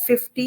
50,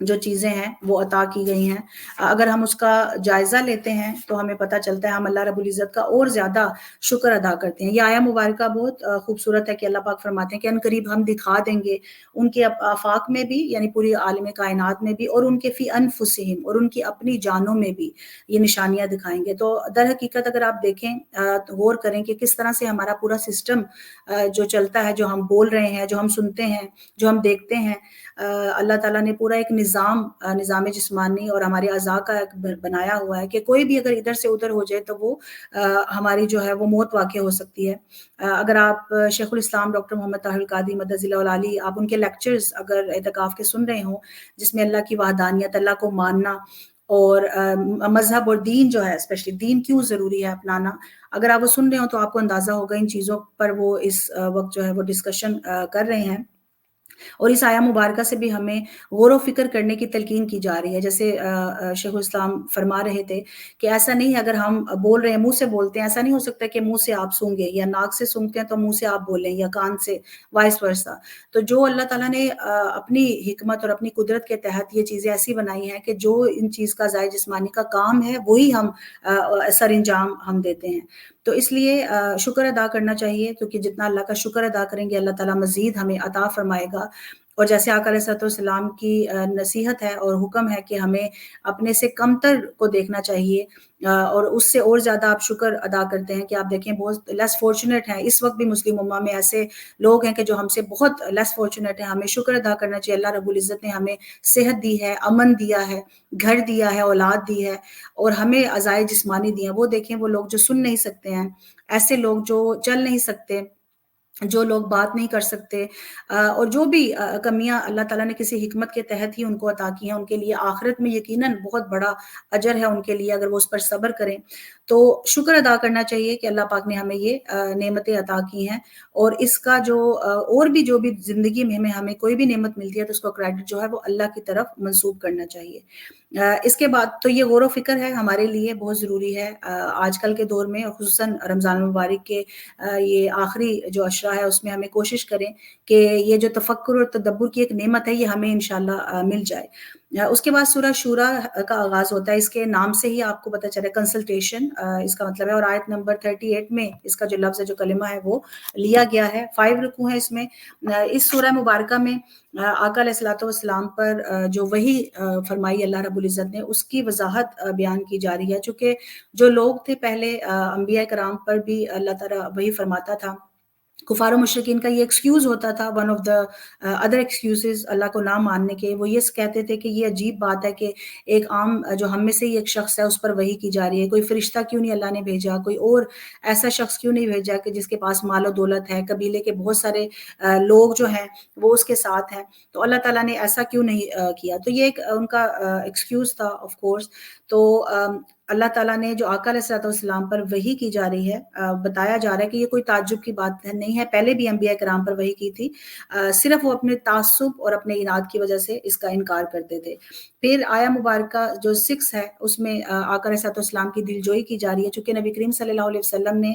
جو چیزیں ہیں وہ عطا کی گئی ہیں، اگر ہم اس کا جائزہ لیتے ہیں تو ہمیں پتہ چلتا ہے ہم اللہ رب العزت کا اور زیادہ شکر ادا کرتے ہیں۔ یہ آیہ مبارکہ بہت خوبصورت ہے کہ اللہ پاک فرماتے ہیں کہ عنقریب ہم دکھا دیں گے ان کے آفاق میں بھی، یعنی پوری عالم کائنات میں بھی، اور ان کے فی انفسہم، اور ان کی اپنی جانوں میں بھی یہ نشانیاں دکھائیں گے۔ تو در حقیقت اگر آپ دیکھیں غور کریں کہ کس طرح سے ہمارا پورا سسٹم جو چلتا ہے، جو ہم بول رہے ہیں، جو ہم سنتے ہیں، جو ہم دیکھتے ہیں، اللہ تعالیٰ نے پورا ایک نظام جسمانی اور ہمارے اعضاء کا ایک بنایا ہوا ہے کہ کوئی بھی اگر ادھر سے ادھر ہو جائے تو وہ ہماری جو ہے وہ موت واقع ہو سکتی ہے۔ اگر آپ شیخ الاسلام ڈاکٹر محمد طاہر القادری مدظ اللہ العالی، آپ ان کے لیکچرز اگر اعتکاف کے سن رہے ہوں، جس میں اللہ کی وحدانیت، اللہ کو ماننا، اور مذہب اور دین جو ہے، اسپیشلی دین کیوں ضروری ہے اپنانا، اگر آپ وہ سن رہے ہوں تو آپ کو اندازہ ہوگا ان چیزوں پر وہ اس وقت جو ہے وہ ڈسکشن کر رہے ہیں۔ اور اس آیہ مبارکہ سے بھی ہمیں غور و فکر کرنے کی تلقین کی جا رہی ہے، جیسے شیخ الاسلام فرما رہے تھے کہ ایسا نہیں ہے اگر ہم بول رہے ہیں، منہ سے بولتے ہیں، ایسا نہیں ہو سکتا کہ منہ سے آپ سونگیں، یا ناک سے سونگتے ہیں تو منہ سے آپ بولیں، یا کان سے، وائس ورسا۔ تو جو اللہ تعالیٰ نے اپنی حکمت اور اپنی قدرت کے تحت یہ چیزیں ایسی بنائی ہیں کہ جو ان چیز کا ظاہر جسمانی کا کام ہے وہی ہم سر انجام ہم دیتے ہیں۔ تو اس لیے شکر ادا کرنا چاہیے، کیونکہ جتنا اللہ کا شکر ادا کریں گے اللہ تعالیٰ مزید ہمیں عطا فرمائے گا۔ اور جیسے آقا علیہ الصلوۃ والسلام کی نصیحت ہے اور حکم ہے کہ ہمیں اپنے سے کمتر کو دیکھنا چاہیے، اور اس سے اور زیادہ آپ شکر ادا کرتے ہیں کہ آپ دیکھیں بہت لیس فارچونیٹ ہیں، اس وقت بھی مسلم امہ میں ایسے لوگ ہیں کہ جو ہم سے بہت لیس فارچونیٹ ہیں۔ ہمیں شکر ادا کرنا چاہیے، اللہ رب العزت نے ہمیں صحت دی ہے، امن دیا ہے، گھر دیا ہے، اولاد دی ہے، اور ہمیں اعضائے جسمانی دی ہیں۔ وہ دیکھیں وہ لوگ جو سن نہیں سکتے ہیں، ایسے لوگ جو چل نہیں سکتے، جو لوگ بات نہیں کر سکتے، اور جو بھی کمیاں اللہ تعالیٰ نے کسی حکمت کے تحت ہی ان کو عطا کی ہیں، ان کے لیے آخرت میں یقیناً بہت بڑا اجر ہے ان کے لیے اگر وہ اس پر صبر کریں۔ تو شکر ادا کرنا چاہیے کہ اللہ پاک نے ہمیں یہ نعمتیں عطا کی ہیں، اور اس کا جو اور بھی جو بھی زندگی میں ہمیں کوئی بھی نعمت ملتی ہے تو اس کو کریڈٹ جو ہے وہ اللہ کی طرف منسوب کرنا چاہیے۔ اس کے بعد تو یہ غور و فکر ہے ہمارے لیے بہت ضروری ہے آج کل کے دور میں، اور خصوصاً رمضان المبارک کے یہ آخری جو عشرہ ہے اس میں ہمیں کوشش کریں کہ یہ جو تفکر اور تدبر کی ایک نعمت ہے یہ ہمیں انشاءاللہ مل جائے۔ اس کے بعد سورہ شورا کا آغاز ہوتا ہے، اس کے نام سے ہی آپ کو پتہ چلے کنسلٹیشن اس کا مطلب ہے، اور آیت نمبر 38 میں اس کا جو لفظ ہے، جو کلمہ ہے وہ لیا گیا ہے۔ 5 رکوع ہیں اس میں۔ اس سورہ مبارکہ میں آقا علیہ الصلوۃ والسلام پر جو وحی فرمائی اللہ رب العزت نے، اس کی وضاحت بیان کی جا رہی ہے، چونکہ جو لوگ تھے پہلے انبیاء کرام پر بھی اللہ تعالیٰ وحی فرماتا تھا۔ کفار و مشرکین کا یہ ایکسکیوز ہوتا تھا، one of the other excuses اللہ کو نہ ماننے کے، وہ یہ کہتے تھے کہ یہ عجیب بات ہے کہ ایک عام جو ہم میں سے ہی ایک شخص ہے اس پر وحی کی جا رہی ہے، کوئی فرشتہ کیوں نہیں اللہ نے بھیجا، کوئی اور ایسا شخص کیوں نہیں بھیجا کہ جس کے پاس مال و دولت ہے، قبیلے کے بہت سارے لوگ جو ہیں وہ اس کے ساتھ ہیں، تو اللہ تعالیٰ نے ایسا کیوں نہیں کیا۔ تو یہ ایک ان کا ایکسکیوز تھا آف کورس۔ تو اللہ تعالیٰ نے جو آقا علیہ الصلوۃ والسلام پر وحی کی جا رہی ہے، بتایا جا رہا ہے کہ یہ کوئی تعجب کی بات نہیں ہے، پہلے بھی انبیاء کرام پر وحی کی تھی، صرف وہ اپنے تعصب اور اپنے اناد کی وجہ سے اس کا انکار کرتے تھے۔ پھر آیہ مبارکہ جو 6 ہے اس میں آقا علیہ الصلوۃ والسلام کی دلجوئی کی جا رہی ہے، چونکہ نبی کریم صلی اللہ علیہ وسلم نے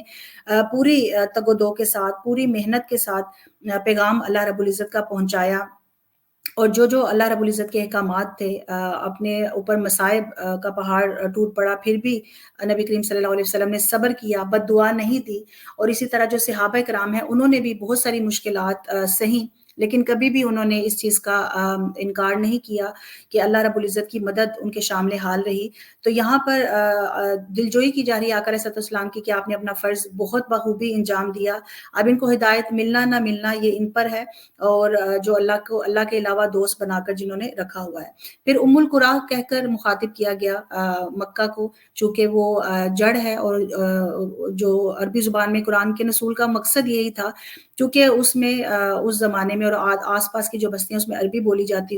پوری تگ و دو کے ساتھ، پوری محنت کے ساتھ پیغام اللہ رب العزت کا پہنچایا، اور جو اللہ رب العزت کے احکامات تھے، اپنے اوپر مصائب کا پہاڑ ٹوٹ پڑا، پھر بھی نبی کریم صلی اللہ علیہ وسلم نے صبر کیا، بد دعا نہیں دی، اور اسی طرح جو صحابہ کرام ہیں انہوں نے بھی بہت ساری مشکلات سہیں، لیکن کبھی بھی انہوں نے اس چیز کا انکار نہیں کیا کہ اللہ رب العزت کی مدد ان کے شامل حال رہی۔ تو یہاں پر دلجوئی کی جا رہی ہے آقا علیہ السلام کی کہ آپ نے اپنا فرض بہت بخوبی انجام دیا، اب ان کو ہدایت ملنا نہ ملنا یہ ان پر ہے، اور جو اللہ کے علاوہ دوست بنا کر جنہوں نے رکھا ہوا ہے۔ پھر ام القریٰ کہہ کر مخاطب کیا گیا مکہ کو، چونکہ وہ جڑ ہے، اور جو عربی زبان میں قرآن کے نزول کا مقصد یہی تھا، چونکہ اس میں اس زمانے میں اور آس پاس کی جو بستیاں اس میں عربی بولی جاتی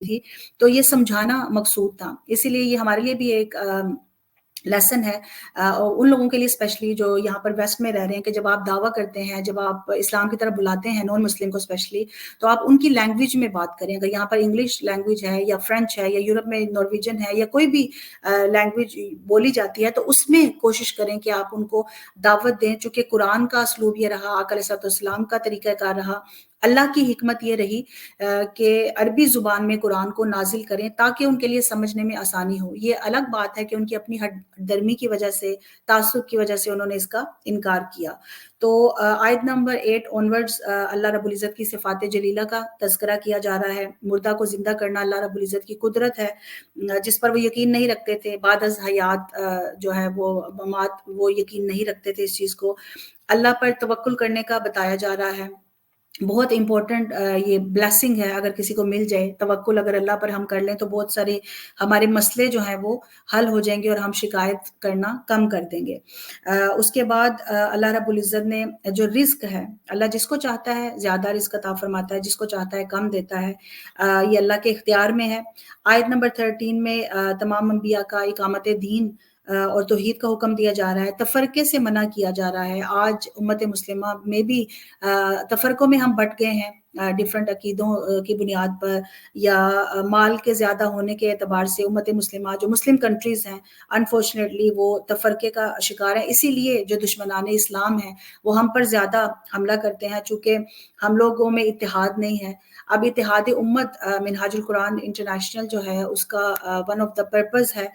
تھی، تو یہ سمجھانا مقصود تھا، اسی لیے یہ ہمارے لیے بھی ایک لیسن ہے اور ان لوگوں کے لیے اسپیشلی جو یہاں پر ویسٹ میں رہ رہے ہیں، کہ جب آپ دعویٰ کرتے ہیں، جب آپ اسلام کی طرف بلاتے ہیں نان مسلم کو اسپیشلی، تو آپ ان کی لینگویج میں بات کریں. اگر یہاں پر انگلش لینگویج ہے یا فرینچ ہے یا یورپ میں نارویجن ہے یا کوئی بھی لینگویج بولی جاتی ہے، تو اس میں کوشش کریں کہ آپ ان کو دعوت دیں. چونکہ قرآن کا اسلوب یہ رہا، آقا علیہ السلام کا طریقہ کار رہا، اللہ کی حکمت یہ رہی کہ عربی زبان میں قرآن کو نازل کریں تاکہ ان کے لیے سمجھنے میں آسانی ہو. یہ الگ بات ہے کہ ان کی اپنی ہٹ درمی کی وجہ سے، تعصب کی وجہ سے انہوں نے اس کا انکار کیا. تو آیت نمبر 8 onwards اللہ رب العزت کی صفات جلیلہ کا تذکرہ کیا جا رہا ہے. مردہ کو زندہ کرنا اللہ رب العزت کی قدرت ہے جس پر وہ یقین نہیں رکھتے تھے. بعد از حیات جو ہے وہ ممات، وہ یقین نہیں رکھتے تھے اس چیز کو. اللہ پر توکل کرنے کا بتایا جا رہا ہے. بہت امپورٹنٹ یہ بلیسنگ ہے اگر کسی کو مل جائے توکل، اگر اللہ پر ہم کر لیں تو بہت سارے ہمارے مسئلے جو ہیں وہ حل ہو جائیں گے اور ہم شکایت کرنا کم کر دیں گے. اس کے بعد اللہ رب العزت نے جو رزق ہے، اللہ جس کو چاہتا ہے زیادہ رزق عطا فرماتا ہے، جس کو چاہتا ہے کم دیتا ہے. یہ اللہ کے اختیار میں ہے. آیت نمبر 13 میں تمام انبیاء کا اقامت دین اور توحید کا حکم دیا جا رہا ہے. تفرقے سے منع کیا جا رہا ہے. آج امت مسلمہ میں بھی تفرقوں میں ہم بٹ گئے ہیں ڈیفرنٹ عقیدوں کی بنیاد پر یا مال کے زیادہ ہونے کے اعتبار سے. امت مسلمہ جو مسلم کنٹریز ہیں انفارچونیٹلی وہ تفرقے کا شکار ہے. اسی لیے جو دشمنان اسلام ہیں وہ ہم پر زیادہ حملہ کرتے ہیں، چونکہ ہم لوگوں میں اتحاد نہیں ہے. اب اتحاد امت منہاج القرآن انٹرنیشنل جو ہے اس کا ون آف دا پرپز ہے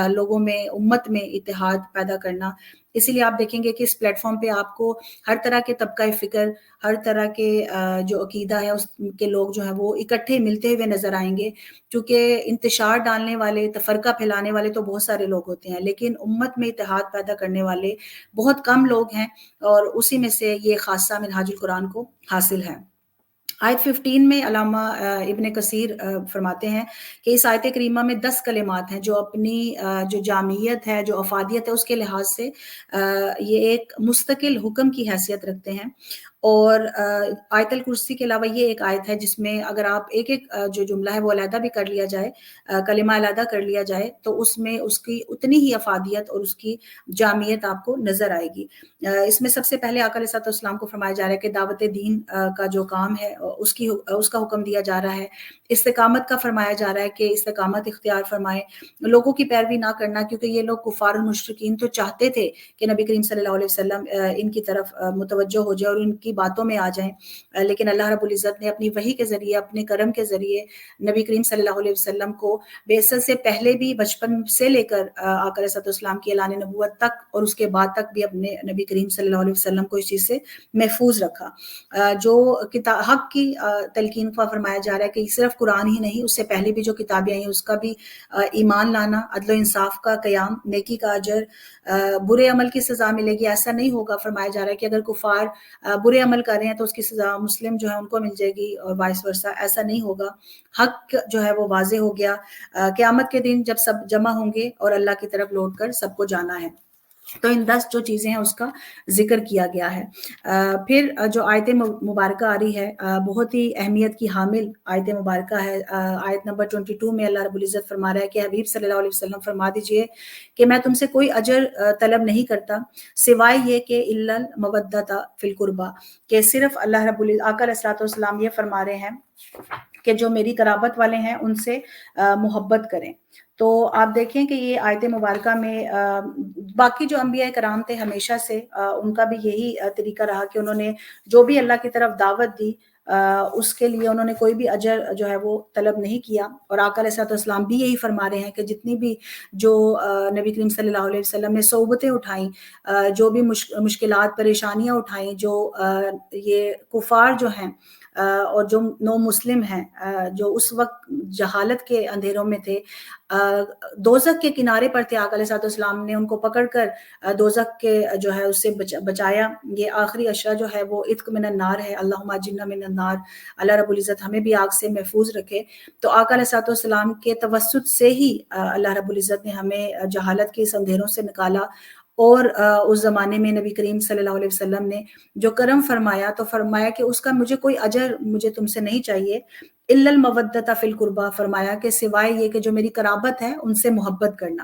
لوگوں میں، امت میں اتحاد پیدا کرنا. اسی لیے آپ دیکھیں گے کہ اس پلیٹ فارم پہ آپ کو ہر طرح کے طبقہ فکر، ہر طرح کے جو عقیدہ ہے اس کے لوگ جو ہیں وہ اکٹھے ملتے ہوئے نظر آئیں گے. کیونکہ انتشار ڈالنے والے، تفرقہ پھیلانے والے تو بہت سارے لوگ ہوتے ہیں، لیکن امت میں اتحاد پیدا کرنے والے بہت کم لوگ ہیں، اور اسی میں سے یہ خاصہ منہاج القرآن کو حاصل ہے. آیت 15 میں علامہ ابن کثیر فرماتے ہیں کہ اس آیت کریمہ میں 10 کلمات ہیں جو اپنی جو جامعیت ہے، جو افادیت ہے، اس کے لحاظ سے یہ ایک مستقل حکم کی حیثیت رکھتے ہیں. اور آیت الکرسی کے علاوہ یہ ایک آیت ہے جس میں اگر آپ ایک ایک جو جملہ ہے وہ علیحدہ بھی کر لیا جائے، کلمہ علیحدہ کر لیا جائے، تو اس میں اس کی اتنی ہی افادیت اور اس کی جامعیت آپ کو نظر آئے گی. اس میں سب سے پہلے آقا علیہ السلام کو فرمایا جا رہا ہے کہ دعوت دین کا جو کام ہے اس کا حکم دیا جا رہا ہے. استقامت کا فرمایا جا رہا ہے کہ استقامت اختیار فرمائے، لوگوں کی پیروی نہ کرنا، کیونکہ یہ لوگ کفار المشرکین تو چاہتے تھے کہ نبی کریم صلی اللہ علیہ وسلم ان کی طرف متوجہ ہو جائے اور ان کی باتوں میں آ جائیں. لیکن اللہ رب العزت نے اپنی وحی کے ذریعے، اپنے کرم کے ذریعے نبی کریم صلی اللہ علیہ وسلم کو بعثت سے پہلے بھی، بچپن سے لے کر آقا علیہ السلام کی اعلان نبوت تک اور اس کے بعد تک بھی اپنے نبی کریم صلی اللہ علیہ وسلم کو اس چیز سے محفوظ رکھا. جو حق کی تلقین کا فرمایا جا رہا ہے کہ صرف قرآن ہی نہیں، اس سے پہلے بھی جو کتابیں آئی ہیں اس کا بھی ایمان لانا، عدل و انصاف کا قیام، نیکی کا اجر، برے عمل کی سزا ملے گی، ایسا نہیں ہوگا. فرمایا جا رہا ہے کہ اگر کفار برے عمل کر رہے ہیں تو اس کی سزا مسلم جو ہے ان کو مل جائے گی اور وائس ورسا، ایسا نہیں ہوگا. حق جو ہے وہ واضح ہو گیا. قیامت کے دن جب سب جمع ہوں گے اور اللہ کی طرف لوٹ کر سب کو جانا ہے. تو ان 10 جو چیزیں ہیں اس کا ذکر کیا گیا ہے. پھر جو آیت مبارکہ آ رہی ہے بہت ہی اہمیت کی حامل آیت مبارکہ ہے. آیت نمبر 22 میں اللہ رب العزت فرما رہا ہے کہ حبیب صلی اللہ علیہ وسلم فرما دیجئے کہ میں تم سے کوئی اجر طلب نہیں کرتا سوائے یہ کہ الا المودۃ فی القربہ، کہ صرف اللہ رب العزت، آقا علیہ السلام یہ فرما رہے ہیں کہ جو میری قرابت والے ہیں ان سے محبت کریں. تو آپ دیکھیں کہ یہ آیت مبارکہ میں باقی جو انبیاء کرام تھے ہمیشہ سے ان کا بھی یہی طریقہ رہا کہ انہوں نے جو بھی اللہ کی طرف دعوت دی اس کے لیے انہوں نے کوئی بھی اجر جو ہے وہ طلب نہیں کیا. اور آقا علیہ السلام بھی یہی فرما رہے ہیں کہ جتنی بھی جو نبی کریم صلی اللہ علیہ وسلم نے صحبتیں اٹھائیں، جو بھی مشکلات پریشانیاں اٹھائیں، جو یہ کفار جو ہیں اور جو نو مسلم ہیں جو اس وقت جہالت کے اندھیروں میں تھے، دوزخ کے کنارے پر تھے، آقا علیہ السلام نے ان کو پکڑ کر دوزخ کے جو ہے اس سے بچایا. یہ آخری اشرا جو ہے وہ عتق من النار ہے. اللہم اجرنا من النار، اللہ رب العزت ہمیں بھی آگ سے محفوظ رکھے. تو آقا علیہ السلام کے توسط سے ہی اللہ رب العزت نے ہمیں جہالت کے اس اندھیروں سے نکالا. اور اس زمانے میں نبی کریم صلی اللہ علیہ وسلم نے جو کرم فرمایا تو فرمایا کہ اس کا مجھے کوئی اجر مجھے تم سے نہیں چاہیے، الا المودۃ فی القربہ، فرمایا کہ سوائے یہ کہ جو میری قرابت ہے ان سے محبت کرنا.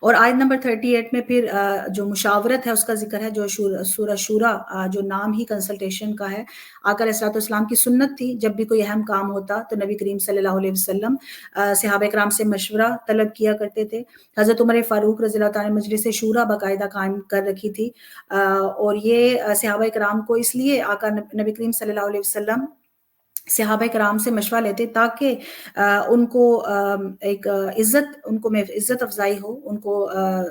اور آیت نمبر 38 میں پھر جو مشاورت ہے اس کا ذکر ہے، جو سورہ شورا جو نام ہی کنسلٹیشن کا ہے۔ آقا علیہ الصلوۃ والسلام کی سنت تھی جب بھی کوئی اہم کام ہوتا تو نبی کریم صلی اللہ علیہ وسلم صحابہ کرام سے مشورہ طلب کیا کرتے تھے۔ حضرت عمر فاروق رضی اللہ تعالیٰ نے مجلس شورا باقاعدہ قائم کر رکھی تھی، اور یہ صحابہ کرام کو اس لیے آقا نبی کریم صلی اللہ علیہ وسلم صحابہ کرام سے مشورہ لیتے تاکہ ان کو ایک ان کو میں عزت افزائی ہو، ان کو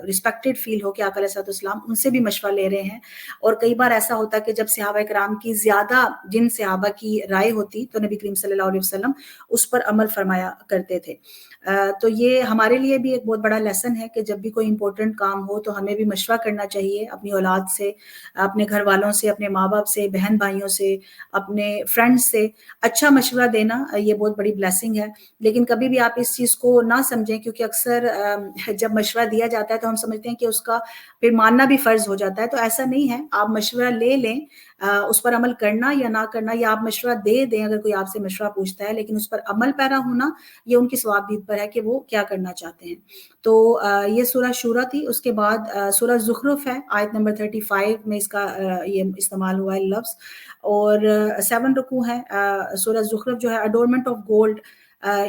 رسپیکٹڈ فیل ہو کہ آقا علیہ الصلوۃ والسلام ان سے بھی مشورہ لے رہے ہیں۔ اور کئی بار ایسا ہوتا کہ جب صحابہ کرام کی زیادہ جن صحابہ کی رائے ہوتی تو نبی کریم صلی اللہ علیہ وسلم اس پر عمل فرمایا کرتے تھے۔ تو یہ ہمارے لیے بھی ایک بہت بڑا لیسن ہے کہ جب بھی کوئی امپورٹنٹ کام ہو تو ہمیں بھی مشورہ کرنا چاہیے اپنی اولاد سے، اپنے گھر والوں سے، اپنے ماں باپ سے، بہن بھائیوں سے، اپنے فرینڈس سے۔ اچھا مشورہ دینا یہ بہت بڑی بلیسنگ ہے، لیکن کبھی بھی آپ اس چیز کو نہ سمجھیں، کیونکہ اکثر جب مشورہ دیا جاتا ہے تو ہم سمجھتے ہیں کہ اس کا پھر ماننا بھی فرض ہو جاتا ہے، تو ایسا نہیں ہے۔ آپ مشورہ لے لیں، اس پر عمل کرنا یا نہ کرنا، یا آپ مشورہ دے دیں اگر کوئی آپ سے مشورہ پوچھتا ہے، لیکن اس پر عمل پیرا ہونا یہ ان کی ثوابدید پر ہے کہ وہ کیا کرنا چاہتے ہیں۔ تو یہ سورہ شورا تھی۔ اس کے بعد سورہ زخرف ہے، آیت نمبر 35 میں اس کا یہ استعمال ہوا ہے لفظ، اور 7 رکوع ہے۔ سورہ زخرف جو ہے اڈورمنٹ آف گولڈ،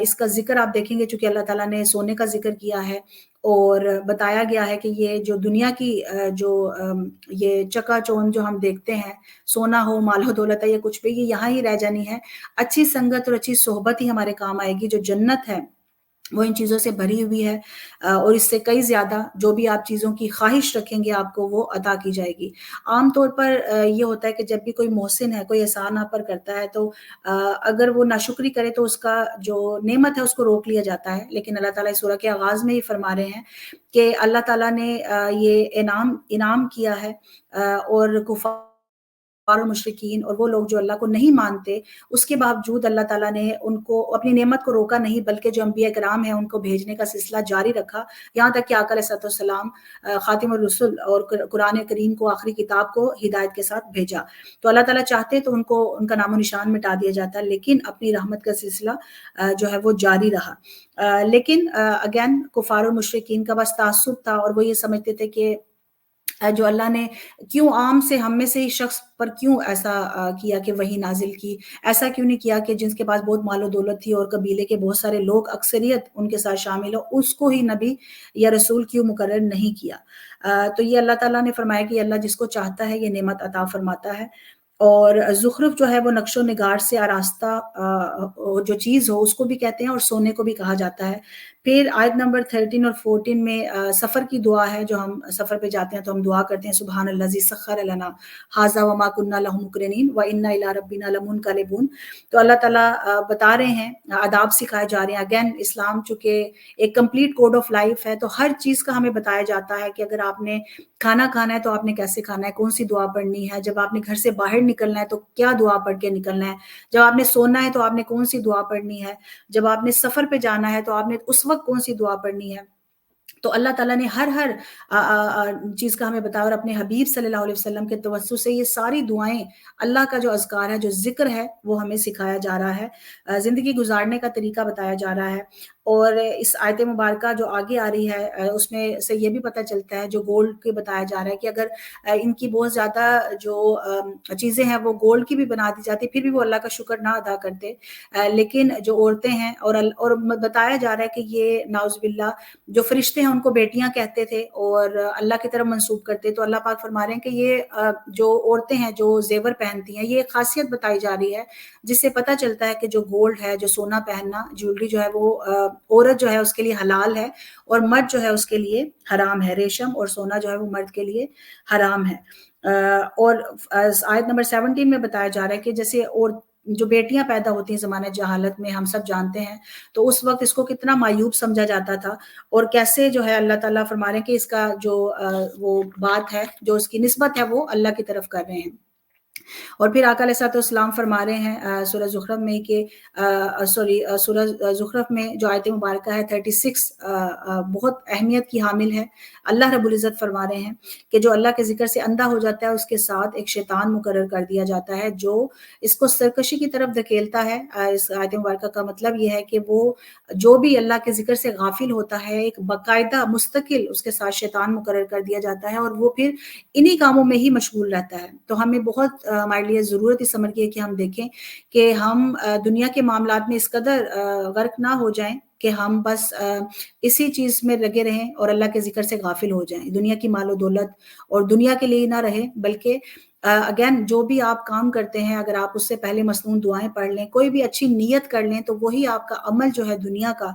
اس کا ذکر آپ دیکھیں گے چونکہ اللہ تعالیٰ نے سونے کا ذکر کیا ہے، اور بتایا گیا ہے کہ یہ جو دنیا کی جو یہ چکا چوند جو ہم دیکھتے ہیں، سونا ہو، مال و دولت ہے، یہ کچھ بھی، یہ یہاں ہی رہ جانی ہے۔ اچھی سنگت اور اچھی صحبت ہی ہمارے کام آئے گی۔ جو جنت ہے وہ ان چیزوں سے بھری ہوئی ہے، اور اس سے کئی زیادہ جو بھی آپ چیزوں کی خواہش رکھیں گے آپ کو وہ عطا کی جائے گی۔ عام طور پر یہ ہوتا ہے کہ جب بھی کوئی محسن ہے، کوئی احسان آپ پر کرتا ہے، تو اگر وہ ناشکری کرے تو اس کا جو نعمت ہے اس کو روک لیا جاتا ہے، لیکن اللہ تعالیٰ اس سورہ کے آغاز میں ہی فرما رہے ہیں کہ اللہ تعالیٰ نے یہ انعام کیا ہے، اور کفار اور مشرکین اور وہ لوگ جو اللہ کو نہیں مانتے، اس کے باوجود اللہ تعالیٰ نے ان کو اپنی نعمت کو روکا نہیں، بلکہ جو انبیاء کرام ہیں ان کو بھیجنے کا سلسلہ جاری رکھا، یہاں تک کہ آقا علیہ الصلوۃ والسلام خاتم الرسل اور قرآن کریم کو، آخری کتاب کو ہدایت کے ساتھ بھیجا۔ تو اللہ تعالیٰ چاہتے تو ان کا نام و نشان مٹا دیا جاتا، لیکن اپنی رحمت کا سلسلہ جو ہے وہ جاری رہا۔ لیکن اگین کفار اور مشرکین کا بس تعصب تھا، اور وہ یہ سمجھتے تھے کہ جو اللہ نے کیوں عام سے ہم میں سے ہی شخص پر کیوں ایسا کیا کہ وہی نازل کی، ایسا کیوں نہیں کیا کہ جن کے پاس بہت مال و دولت تھی اور قبیلے کے بہت سارے لوگ اکثریت ان کے ساتھ شامل ہو، اس کو ہی نبی یا رسول کیوں مقرر نہیں کیا۔ تو یہ اللہ تعالیٰ نے فرمایا کہ اللہ جس کو چاہتا ہے یہ نعمت عطا فرماتا ہے۔ اور زخرف جو ہے وہ نقش و نگار سے آراستہ جو چیز ہو اس کو بھی کہتے ہیں، اور سونے کو بھی کہا جاتا ہے۔ پھر آیت نمبر 13 اور 14 میں سفر کی دعا ہے، جو ہم سفر پہ جاتے ہیں تو ہم دعا کرتے ہیں، سبحان الذی سخر لنا ھذا وما کنا لہ مقرنین وانا الی ربنا لمنقلبون۔ تو اللہ تعالیٰ بتا رہے ہیں، آداب سکھائے جا رہے ہیں۔ اگین اسلام چونکہ ایک کمپلیٹ کوڈ آف لائف ہے، تو ہر چیز کا ہمیں بتایا جاتا ہے کہ اگر آپ نے کھانا کھانا ہے تو آپ نے کیسے کھانا ہے، کون سی دعا پڑھنی ہے، جب آپ نے گھر سے باہر نکلنا ہے تو کیا دعا پڑھ کے نکلنا ہے، جب آپ نے سونا ہے تو آپ نے کون سی دعا پڑھنی ہے، جب آپ نے سفر پہ جانا ہے تو آپ نے اس وقت کون سی دعا پڑھنی ہے۔ تو اللہ تعالیٰ نے ہر چیز کا ہمیں بتایا، اور اپنے حبیب صلی اللہ علیہ وسلم کے توسط سے یہ ساری دعائیں، اللہ کا جو اذکار ہے، جو ذکر ہے، وہ ہمیں سکھایا جا رہا ہے، زندگی گزارنے کا طریقہ بتایا جا رہا ہے۔ اور اس آیت مبارکہ جو آگے آ رہی ہے اس میں سے یہ بھی پتہ چلتا ہے، جو گولڈ کے بتایا جا رہا ہے کہ اگر ان کی بہت زیادہ جو چیزیں ہیں وہ گولڈ کی بھی بنا دی جاتی پھر بھی وہ اللہ کا شکر نہ ادا کرتے، لیکن جو عورتیں ہیں اور بتایا جا رہا ہے کہ یہ نعوذ باللہ جو فرشتے ہیں ان کو بیٹیاں کہتے تھے اور اللہ کی طرف منسوب کرتے، تو اللہ پاک فرما رہے ہیں کہ یہ جو عورتیں ہیں جو زیور پہنتی ہیں، یہ ایک خاصیت بتائی جا رہی ہے جس سے پتہ چلتا ہے کہ جو گولڈ ہے، جو سونا پہننا، جیولری جو ہے وہ عورت جو ہے اس کے لیے حلال ہے، اور مرد جو ہے اس کے لیے حرام ہے۔ ریشم اور سونا جو ہے وہ مرد کے لیے حرام ہے۔ اور آیت نمبر 17 میں بتایا جا رہا ہے کہ جیسے اور جو بیٹیاں پیدا ہوتی ہیں زمانہ جہالت میں، ہم سب جانتے ہیں، تو اس وقت اس کو کتنا معیوب سمجھا جاتا تھا، اور کیسے جو ہے اللہ تعالیٰ فرما رہے ہیں کہ اس کا جو وہ بات ہے، جو اس کی نسبت ہے وہ اللہ کی طرف کر رہے ہیں۔ اور پھر آقا علیہ السلام فرما رہے ہیں سورہ زخرف میں کہ سورہ زخرف میں جو آیت مبارکہ ہے 36 بہت اہمیت کی حامل ہے۔ اللہ رب العزت فرما رہے ہیں کہ جو اللہ کے ذکر سے اندھا ہو جاتا ہے اس کے ساتھ ایک شیطان مقرر کر دیا جاتا ہے جو اس کو سرکشی کی طرف دھکیلتا ہے۔ اس آیت مبارکہ کا مطلب یہ ہے کہ وہ جو بھی اللہ کے ذکر سے غافل ہوتا ہے ایک باقاعدہ مستقل اس کے ساتھ شیطان مقرر کر دیا جاتا ہے اور وہ پھر انہی کاموں میں ہی مشغول رہتا ہے۔ تو ہمیں بہت ہمارے لیے ضرورت اس عمل کی ہے کہ ہم دیکھیں کہ ہم دنیا کے معاملات میں اس قدر غرق نہ ہو جائیں کہ ہم بس اسی چیز میں لگے رہیں اور اللہ کے ذکر سے غافل ہو جائیں، دنیا کی مال و دولت اور دنیا کے لیے نہ رہیں، بلکہ اگین جو بھی آپ کام کرتے ہیں اگر آپ اس سے پہلے مسنون دعائیں پڑھ لیں، کوئی بھی اچھی نیت کر لیں تو وہی آپ کا عمل جو ہے دنیا کا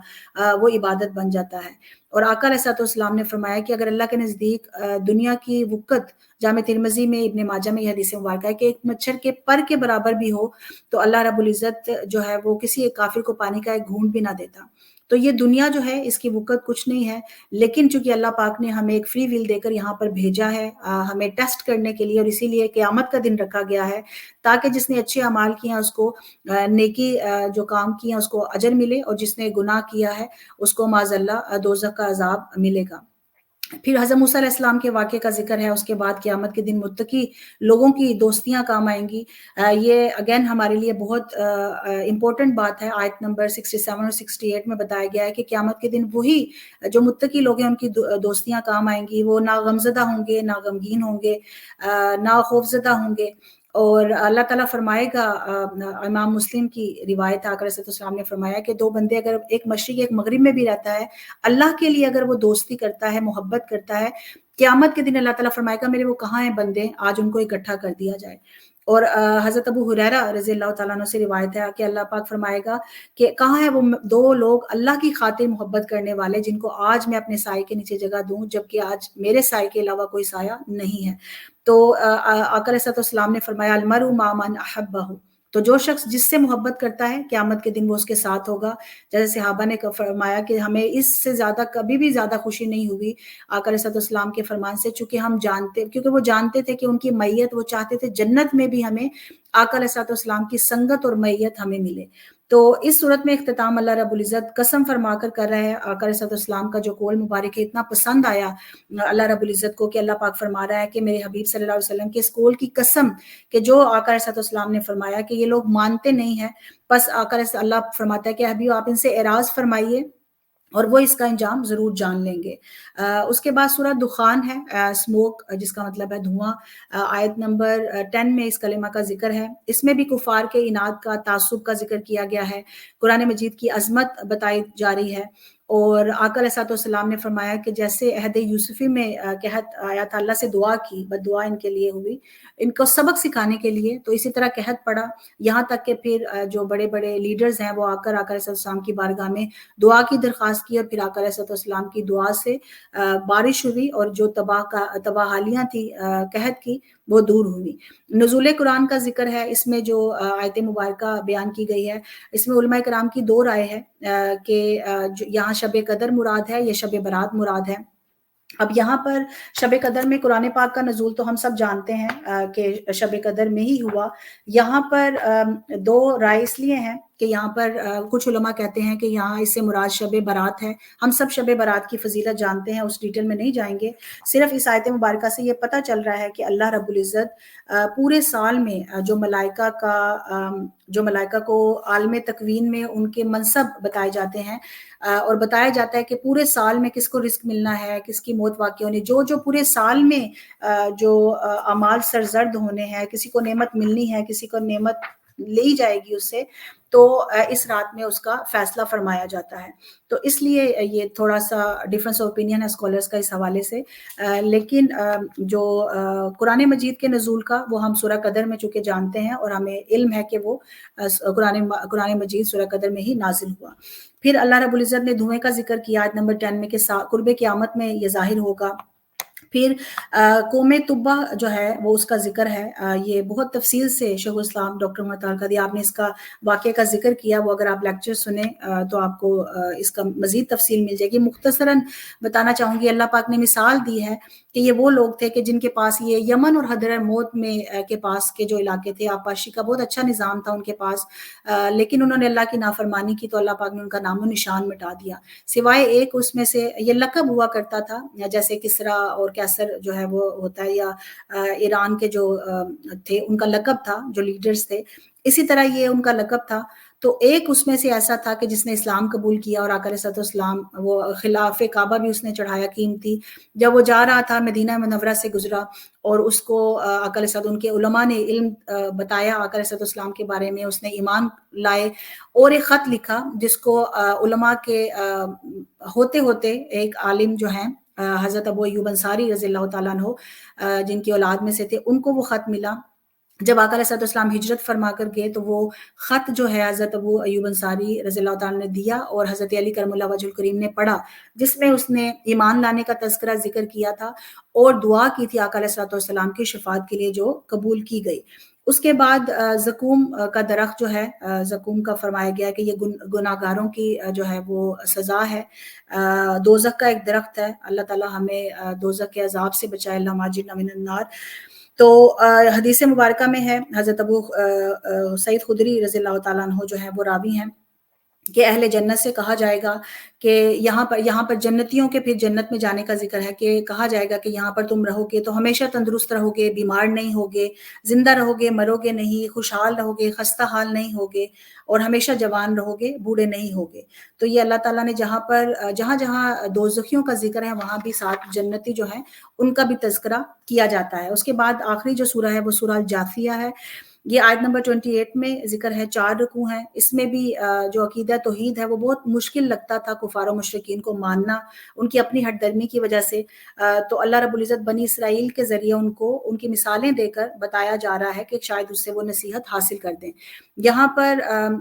وہ عبادت بن جاتا ہے۔ اور آقا علیہ السلام نے فرمایا کہ اگر اللہ کے نزدیک دنیا کی وقت، جامع ترمذی میں ابن ماجہ میں یہ حدیث مبارکہ ہے کہ ایک مچھر کے پر کے برابر بھی ہو تو اللہ رب العزت جو ہے وہ کسی ایک کافر کو پانی کا ایک گھونٹ بھی نہ دیتا۔ تو یہ دنیا جو ہے اس کی وقت کچھ نہیں ہے، لیکن چونکہ اللہ پاک نے ہمیں ایک فری ویل دے کر یہاں پر بھیجا ہے ہمیں ٹیسٹ کرنے کے لیے، اور اسی لیے قیامت کا دن رکھا گیا ہے تاکہ جس نے اچھے اعمال کیے ہیں اس کو نیکی جو کام کیے ہیں اس کو اجر ملے، اور جس نے گناہ کیا ہے اس کو معاذ اللہ دوزخ کا عذاب ملے گا۔ پھر حضرت موسیٰ علیہ السلام کے واقعے کا ذکر ہے، اس کے بعد قیامت کے دن متقی لوگوں کی دوستیاں کام آئیں گی۔ یہ اگین ہمارے لیے بہت امپورٹنٹ بات ہے۔ آیت نمبر 67 اور 68 میں بتایا گیا ہے کہ قیامت کے دن وہی جو متقی لوگ ہیں ان کی دوستیاں کام آئیں گی، وہ نہ غمزدہ ہوں گے، نہ غمگین ہوں گے، نہ خوفزدہ ہوں گے۔ اور اللہ تعالیٰ فرمائے گا، امام مسلم کی روایت آقا علیہ السلام نے فرمایا کہ دو بندے اگر ایک مشرق ایک مغرب میں بھی رہتا ہے، اللہ کے لیے اگر وہ دوستی کرتا ہے، محبت کرتا ہے، قیامت کے دن اللہ تعالیٰ فرمائے گا میرے وہ کہاں ہیں بندے، آج ان کو اکٹھا کر دیا جائے۔ اور حضرت ابو ہریرہ رضی اللہ تعالیٰ عنہ سے روایت ہے کہ اللہ پاک فرمائے گا کہ کہاں ہے وہ دو لوگ اللہ کی خاطر محبت کرنے والے جن کو آج میں اپنے سائے کے نیچے جگہ دوں جبکہ آج میرے سائے کے علاوہ کوئی سایہ نہیں ہے۔ تو آقا علیہ السلام نے فرمایا المرء مع من احبہ، تو جو شخص جس سے محبت کرتا ہے قیامت کے دن وہ اس کے ساتھ ہوگا۔ جیسے صحابہ نے فرمایا کہ ہمیں اس سے زیادہ کبھی بھی زیادہ خوشی نہیں ہوئی آقا علیہ السلام کے فرمان سے، کیونکہ وہ جانتے تھے کہ ان کی میت، وہ چاہتے تھے جنت میں بھی ہمیں آقا علیہ السلام کی سنگت اور میت ہمیں ملے۔ تو اس صورت میں اختتام اللہ رب العزت قسم فرما کر رہا ہے۔ آقا علیہ السلام کا جو قول مبارک ہے اتنا پسند آیا اللہ رب العزت کو کہ اللہ پاک فرما رہا ہے کہ میرے حبیب صلی اللہ علیہ وسلم کے اس قول کی قسم کہ جو آقا علیہ السلام نے فرمایا کہ یہ لوگ مانتے نہیں ہیں، بس اللہ فرماتا ہے کہ حبیب آپ ان سے اعراض فرمائیے اور وہ اس کا انجام ضرور جان لیں گے۔ اس کے بعد سورہ دخان ہے، اسموک جس کا مطلب ہے دھواں۔ آیت نمبر 10 میں اس کلمہ کا ذکر ہے۔ اس میں بھی کفار کے عناد کا، تعصب کا ذکر کیا گیا ہے، قرآن مجید کی عظمت بتائی جا رہی ہے۔ اور آقا علیہ السلام نے فرمایا کہ جیسے عہد یوسفی میں قحط آیا تھا، اللہ سے دعا کی، بد دعا ان کے لیے ہوئی ان کو سبق سکھانے کے لیے، تو اسی طرح قحط پڑا، یہاں تک کہ پھر جو بڑے بڑے لیڈرز ہیں وہ آ کر آقا علیہ السلام کی بارگاہ میں دعا کی درخواست کی، اور پھر آقا علیہ السلام کی دعا سے بارش ہوئی اور جو تباہ حالیاں تھی قحط کی وہ دور ہوئی۔ نزول قرآن کا ذکر ہے، اس میں جو آیت مبارکہ بیان کی گئی ہے اس میں علماء کرام کی دو رائے ہے کہ یہاں شب قدر مراد ہے یا شب برات مراد ہے۔ اب یہاں پر شب قدر میں قرآن پاک کا نزول تو ہم سب جانتے ہیں کہ شب قدر میں ہی ہوا۔ یہاں پر دو رائے اس لیے ہیں کہ یہاں پر کچھ علماء کہتے ہیں کہ یہاں اس سے مراد شب برات ہے۔ ہم سب شب برات کی فضیلت جانتے ہیں، اس ڈیٹیل میں نہیں جائیں گے، صرف اس آیت مبارکہ سے یہ پتہ چل رہا ہے کہ اللہ رب العزت پورے سال میں جو ملائکہ کو عالم تکوین میں ان کے منصب بتائے جاتے ہیں اور بتایا جاتا ہے کہ پورے سال میں کس کو رزق ملنا ہے، کس کی موت واقع ہونی، جو پورے سال میں جو اعمال سرزد ہونے ہیں، کسی کو نعمت ملنی ہے، کسی کو نعمت لی جائے گی اس سے، تو اس رات میں اس کا فیصلہ فرمایا جاتا ہے۔ تو اس لیے یہ تھوڑا سا ڈفرنس آف اوپینین ہے اسکالرس کا اس حوالے سے، لیکن جو قرآن مجید کے نزول کا وہ ہم سورہ قدر میں چونکہ جانتے ہیں اور ہمیں علم ہے کہ وہ قرآن مجید سورہ قدر میں ہی نازل ہوا۔ پھر اللہ رب العزت نے دھوئیں کا ذکر کیا آیت نمبر 10 میں کہ قرب قیامت میں یہ ظاہر ہوگا۔ پھر قوم طبہ جو ہے وہ اس کا ذکر ہے، یہ بہت تفصیل سے شیخ الاسلام ڈاکٹر محمد طاہر القادری آپ نے اس کا واقعے کا ذکر کیا، وہ اگر آپ لیکچر سنیں تو آپ کو اس کا مزید تفصیل مل جائے گی۔ مختصراً بتانا چاہوں گی، اللہ پاک نے مثال دی ہے کہ یہ وہ لوگ تھے کہ جن کے پاس یہ یمن اور حضر موت میں کے پاس کے جو علاقے تھے، آبپاشی کا بہت اچھا نظام تھا ان کے پاس، لیکن انہوں نے اللہ کی نافرمانی کی تو اللہ پاک نے ان کا نام و نشان مٹا دیا، سوائے ایک اس میں سے یہ لقب ہوا کرتا تھا جیسے کسریٰ اور کیسر جو ہے وہ ہوتا ہے، یا ایران کے جو تھے ان کا لقب تھا، جو لیڈرز تھے، اسی طرح یہ ان کا لقب تھا۔ تو ایک اس میں سے ایسا تھا کہ جس نے اسلام قبول کیا، اور آقا علیہ السلام وہ خلاف کعبہ بھی اس نے چڑھایا قیمتی، جب وہ جا رہا تھا مدینہ منورہ سے گزرا، اور اس کو آقا علیہ السلام، ان کے علماء نے علم بتایا آقا علیہ السلام کے بارے میں، اس نے ایمان لائے، اور ایک خط لکھا جس کو علماء کے ہوتے ہوتے ایک عالم جو ہیں حضرت ابو ایوب انصاری رضی اللہ تعالیٰ عنہ جن کی اولاد میں سے تھے، ان کو وہ خط ملا۔ جب آقا علیہ السلام ہجرت فرما کر گئے تو وہ خط جو ہے حضرت ابو ایوب انصاری رضی اللہ تعالیٰ نے دیا، اور حضرت علی کرم اللہ وجہ الکریم نے پڑھا، جس میں اس نے ایمان لانے کا تذکرہ ذکر کیا تھا، اور دعا کی تھی آقا علیہ السلام کی شفاعت کے لیے جو قبول کی گئی۔ اس کے بعد زقوم کا درخت جو ہے، زقوم کا فرمایا گیا کہ یہ گناہ گاروں کی جو ہے وہ سزا ہے، دوزخ کا ایک درخت ہے، اللہ تعالیٰ ہمیں دوزخ کے عذاب سے بچائے، اللہم اجرنا من النار۔ تو حدیث مبارکہ میں ہے، حضرت ابو سعید خدری رضی اللہ تعالیٰ عنہ جو ہے وہ راوی ہیں کہ اہل جنت سے کہا جائے گا کہ یہاں پر جنتیوں کے پھر جنت میں جانے کا ذکر ہے کہ کہا جائے گا کہ یہاں پر تم رہو گے تو ہمیشہ تندرست رہو گے، بیمار نہیں ہوگے، زندہ رہو گے، مرو گے نہیں، خوشحال رہو گے، خستہ حال نہیں ہوگے، اور ہمیشہ جوان رہو گے، بوڑھے نہیں ہوگے۔ تو یہ اللہ تعالیٰ نے جہاں جہاں دوزخیوں کا ذکر ہے وہاں بھی ساتھ جنتی جو ہیں ان کا بھی تذکرہ کیا جاتا ہے۔ اس کے بعد آخری جو سورہ ہے وہ سورہ الجاثیہ ہے، یہ آیت نمبر 28 میں ذکر ہے، 4 رکوع ہیں۔ اس میں بھی جو عقیدہ توحید ہے وہ بہت مشکل لگتا تھا کفار و مشرکین کو ماننا، ان کی اپنی ہٹ درمی کی وجہ سے، تو اللہ رب العزت بنی اسرائیل کے ذریعے ان کو ان کی مثالیں دے کر بتایا جا رہا ہے کہ شاید اس سے وہ نصیحت حاصل کر دیں۔ یہاں پر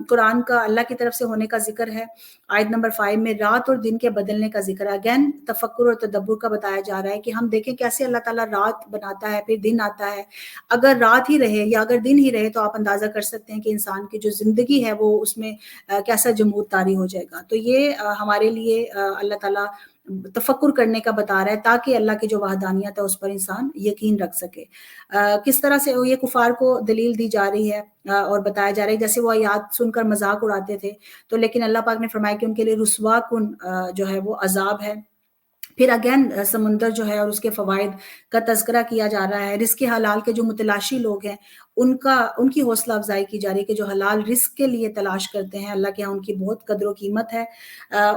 قرآن کا اللہ کی طرف سے ہونے کا ذکر ہے، آیت نمبر 5 میں رات اور دن کے بدلنے کا ذکر ہے، اگین تفکر اور تدبر کا بتایا جا رہا ہے کہ ہم دیکھیں کیسے اللہ تعالیٰ رات بناتا ہے، پھر دن آتا ہے۔ اگر رات ہی رہے یا اگر دن ہی رہے تو آپ اندازہ کر سکتے ہیں کہ انسان کی جو زندگی ہے وہ اس میں کیسا جمود طاری ہو جائے گا۔ تو یہ ہمارے لیے اللہ تعالیٰ تفکر کرنے کا بتا رہا ہے تاکہ اللہ کی جو وحدانیت ہے اس پر انسان یقین رکھ سکے۔ کس طرح سے یہ کفار کو دلیل دی جا رہی ہے اور بتایا جا رہا ہے، جیسے وہ آیات سن کر مذاق اڑاتے تھے، تو لیکن اللہ پاک نے فرمایا کہ ان کے لیے رسوا کن جو ہے وہ عذاب ہے۔ پھر اگین سمندر جو ہے اور اس کے فوائد کا تذکرہ کیا جا رہا ہے، رزق حلال کے جو متلاشی لوگ ہیں ان کی حوصلہ افزائی کی جا رہی ہے کہ جو حلال رزق کے لیے تلاش کرتے ہیں، اللہ کے ہاں ان کی بہت قدر و قیمت ہے۔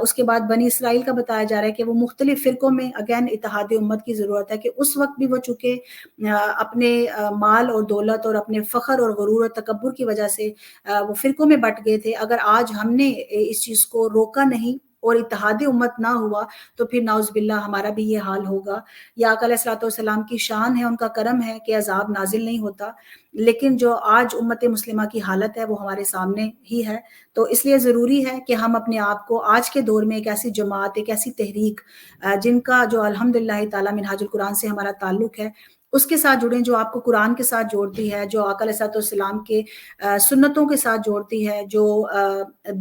اس کے بعد بنی اسرائیل کا بتایا جا رہا ہے کہ وہ مختلف فرقوں میں اگین اتحاد امت کی ضرورت ہے، کہ اس وقت بھی وہ چونکہ اپنے مال اور دولت اور اپنے فخر اور غرور اور تکبر کی وجہ سے وہ فرقوں میں بٹ گئے تھے، اگر آج ہم نے اس چیز کو روکا نہیں اور اتحاد امت نہ ہوا تو پھر نعوذ باللہ ہمارا بھی یہ حال ہوگا۔ یا آقا علیہ السلام کی شان ہے، ان کا کرم ہے کہ عذاب نازل نہیں ہوتا، لیکن جو آج امت مسلمہ کی حالت ہے وہ ہمارے سامنے ہی ہے۔ تو اس لیے ضروری ہے کہ ہم اپنے آپ کو آج کے دور میں ایک ایسی جماعت، ایک ایسی تحریک جن کا جو الحمدللہ تعالیٰ منہاج القرآن سے ہمارا تعلق ہے اس کے ساتھ جڑیں، جو آپ کو قرآن کے ساتھ جوڑتی ہے، جو آقا علیہ السلام کے سنتوں کے ساتھ جوڑتی ہے، جو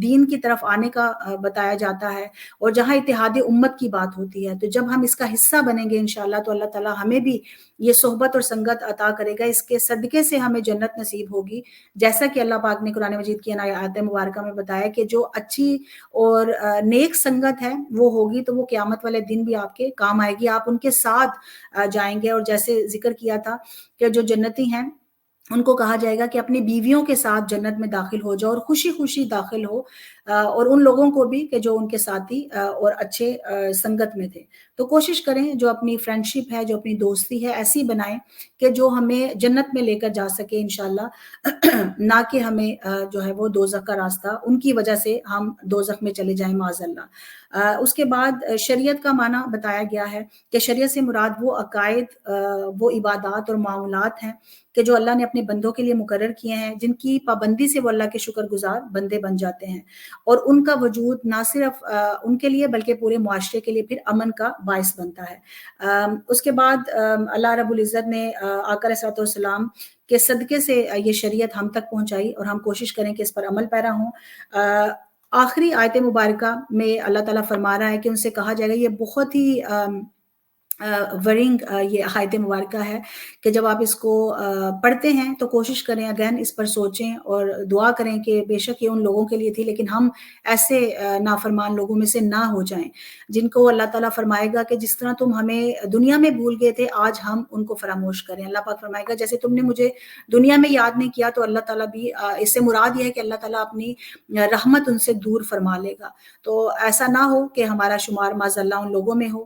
دین کی طرف آنے کا بتایا جاتا ہے، اور جہاں اتحاد امت کی بات ہوتی ہے۔ تو جب ہم اس کا حصہ بنیں گے انشاءاللہ تو اللہ تعالیٰ ہمیں بھی یہ صحبت اور سنگت عطا کرے گا، اس کے صدقے سے ہمیں جنت نصیب ہوگی، جیسا کہ اللہ پاک نے قرآن مجید کی آیات مبارکہ میں بتایا کہ جو اچھی اور نیک سنگت ہے وہ ہوگی تو وہ قیامت والے دن بھی آپ کے کام آئے گی، آپ ان کے ساتھ جائیں گے۔ اور جیسے ذکر کیا تھا کہ جو جنتی ہیں ان کو کہا جائے گا کہ اپنی بیویوں کے ساتھ جنت میں داخل ہو جاؤ اور خوشی خوشی داخل ہو، اور ان لوگوں کو بھی کہ جو ان کے ساتھی اور اچھے سنگت میں تھے۔ تو کوشش کریں جو اپنی فرینڈشپ ہے، جو اپنی دوستی ہے، ایسی بنائیں کہ جو ہمیں جنت میں لے کر جا سکے انشاءاللہ، نہ کہ ہمیں جو ہے وہ دوزخ کا راستہ ان کی وجہ سے ہم دوزخ میں چلے جائیں معاذ اللہ۔ اس کے بعد شریعت کا معنی بتایا گیا ہے کہ شریعت سے مراد وہ عقائد، وہ عبادات اور معاملات ہیں کہ جو اللہ نے اپنے بندوں کے لیے مقرر کیے ہیں، جن کی پابندی سے وہ اللہ کے شکر گزار بندے بن جاتے ہیں، اور ان کا وجود نہ صرف ان کے لیے بلکہ پورے معاشرے کے لیے پھر امن کا باعث بنتا ہے۔ اس کے بعد اللہ رب العزت نے آقا علیہ الصلوۃ والسلام کے صدقے سے یہ شریعت ہم تک پہنچائی، اور ہم کوشش کریں کہ اس پر عمل پیرا ہوں۔ آخری آیت مبارکہ میں اللہ تعالیٰ فرما رہا ہے کہ ان سے کہا جائے گا، یہ بہت ہی ورنگ یہ آیت مبارکہ ہے کہ جب آپ اس کو پڑھتے ہیں تو کوشش کریں اگین اس پر سوچیں اور دعا کریں کہ بے شک یہ ان لوگوں کے لیے تھی، لیکن ہم ایسے نافرمان لوگوں میں سے نہ ہو جائیں جن کو اللہ تعالیٰ فرمائے گا کہ جس طرح تم ہمیں دنیا میں بھول گئے تھے، آج ہم ان کو فراموش کریں۔ اللہ پاک فرمائے گا جیسے تم نے مجھے دنیا میں یاد نہیں کیا، تو اللہ تعالیٰ بھی اس سے مراد یہ ہے کہ اللہ تعالیٰ اپنی رحمت ان سے دور فرما لے گا۔ تو ایسا نہ ہو کہ ہمارا شمار معاذ اللہ ان لوگوں میں ہو۔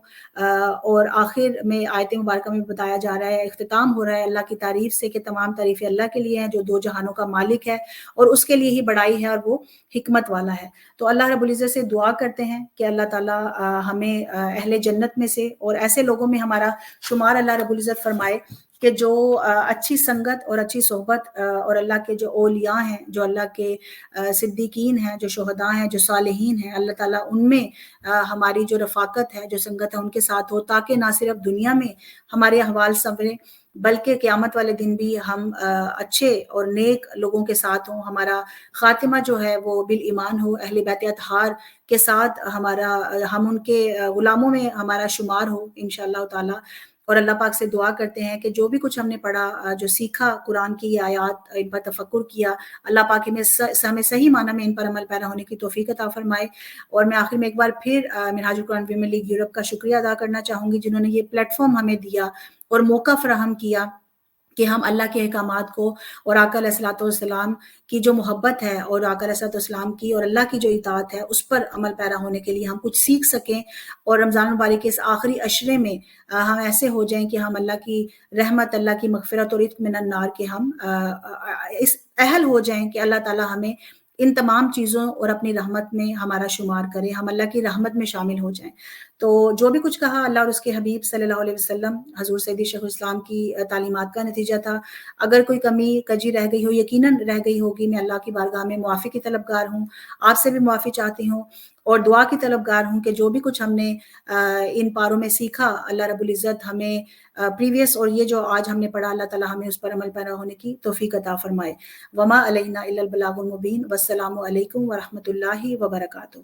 اور آخر میں آیت مبارکہ میں بتایا جا رہا ہے، اختتام ہو رہا ہے اللہ کی تعریف سے کہ تمام تعریفیں اللہ کے لیے ہیں جو دو جہانوں کا مالک ہے، اور اس کے لیے ہی بڑائی ہے اور وہ حکمت والا ہے۔ تو اللہ رب العزت سے دعا کرتے ہیں کہ اللہ تعالیٰ ہمیں اہل جنت میں سے اور ایسے لوگوں میں ہمارا شمار اللہ رب العزت فرمائے کہ جو اچھی سنگت اور اچھی صحبت اور اللہ کے جو اولیاء ہیں، جو اللہ کے صدیقین ہیں، جو شہداء ہیں، جو صالحین ہیں، اللہ تعالیٰ ان میں ہماری جو رفاقت ہے، جو سنگت ہے، ان کے ساتھ ہو، تاکہ نہ صرف دنیا میں ہمارے احوال سنوریں بلکہ قیامت والے دن بھی ہم اچھے اور نیک لوگوں کے ساتھ ہوں، ہمارا خاتمہ جو ہے وہ بالایمان ہو، اہل بیت اطہار کے ساتھ ہم ان کے غلاموں میں ہمارا شمار ہو انشاءاللہ تعالی۔ اور اللہ پاک سے دعا کرتے ہیں کہ جو بھی کچھ ہم نے پڑھا، جو سیکھا قرآن کی یہ آیات، ان پر تفکر کیا، اللہ پاک ہمیں صحیح معنی میں ان پر عمل پیرا ہونے کی توفیق عطا فرمائے۔ اور میں آخر میں ایک بار پھر منہاج القرآن ویمن لیگ یورپ کا شکریہ ادا کرنا چاہوں گی، جنہوں نے یہ پلیٹ فارم ہمیں دیا اور موقع فراہم کیا کہ ہم اللہ کے احکامات کو اور آقا علیہ الصلوۃ والسلام کی جو محبت ہے اور آقا علیہ الصلوۃ والسلام کی اور اللہ کی جو اطاعت ہے اس پر عمل پیرا ہونے کے لیے ہم کچھ سیکھ سکیں، اور رمضان مبارک کے اس آخری عشرے میں ہم ایسے ہو جائیں کہ ہم اللہ کی رحمت، اللہ کی مغفرت اور عتق من النار کے ہم اس اہل ہو جائیں کہ اللہ تعالیٰ ہمیں ان تمام چیزوں اور اپنی رحمت میں ہمارا شمار کرے، ہم اللہ کی رحمت میں شامل ہو جائیں۔ تو جو بھی کچھ کہا اللہ اور اس کے حبیب صلی اللہ علیہ وسلم حضور سیدی شیخ الاسلام کی تعلیمات کا نتیجہ تھا۔ اگر کوئی کمی کجی رہ گئی ہو، یقیناً رہ گئی ہوگی، میں اللہ کی بارگاہ میں معافی کی طلبگار ہوں، آپ سے بھی معافی چاہتی ہوں، اور دعا کی طلبگار ہوں کہ جو بھی کچھ ہم نے ان پاروں میں سیکھا، اللہ رب العزت ہمیں پریویس اور یہ جو آج ہم نے پڑھا، اللہ تعالیٰ ہمیں اس پر عمل پیرا ہونے کی توفیق عطا فرمائے۔ وما علینا الا البلاغ المبین، والسلام علیکم ورحمۃ اللہ وبرکاتہ۔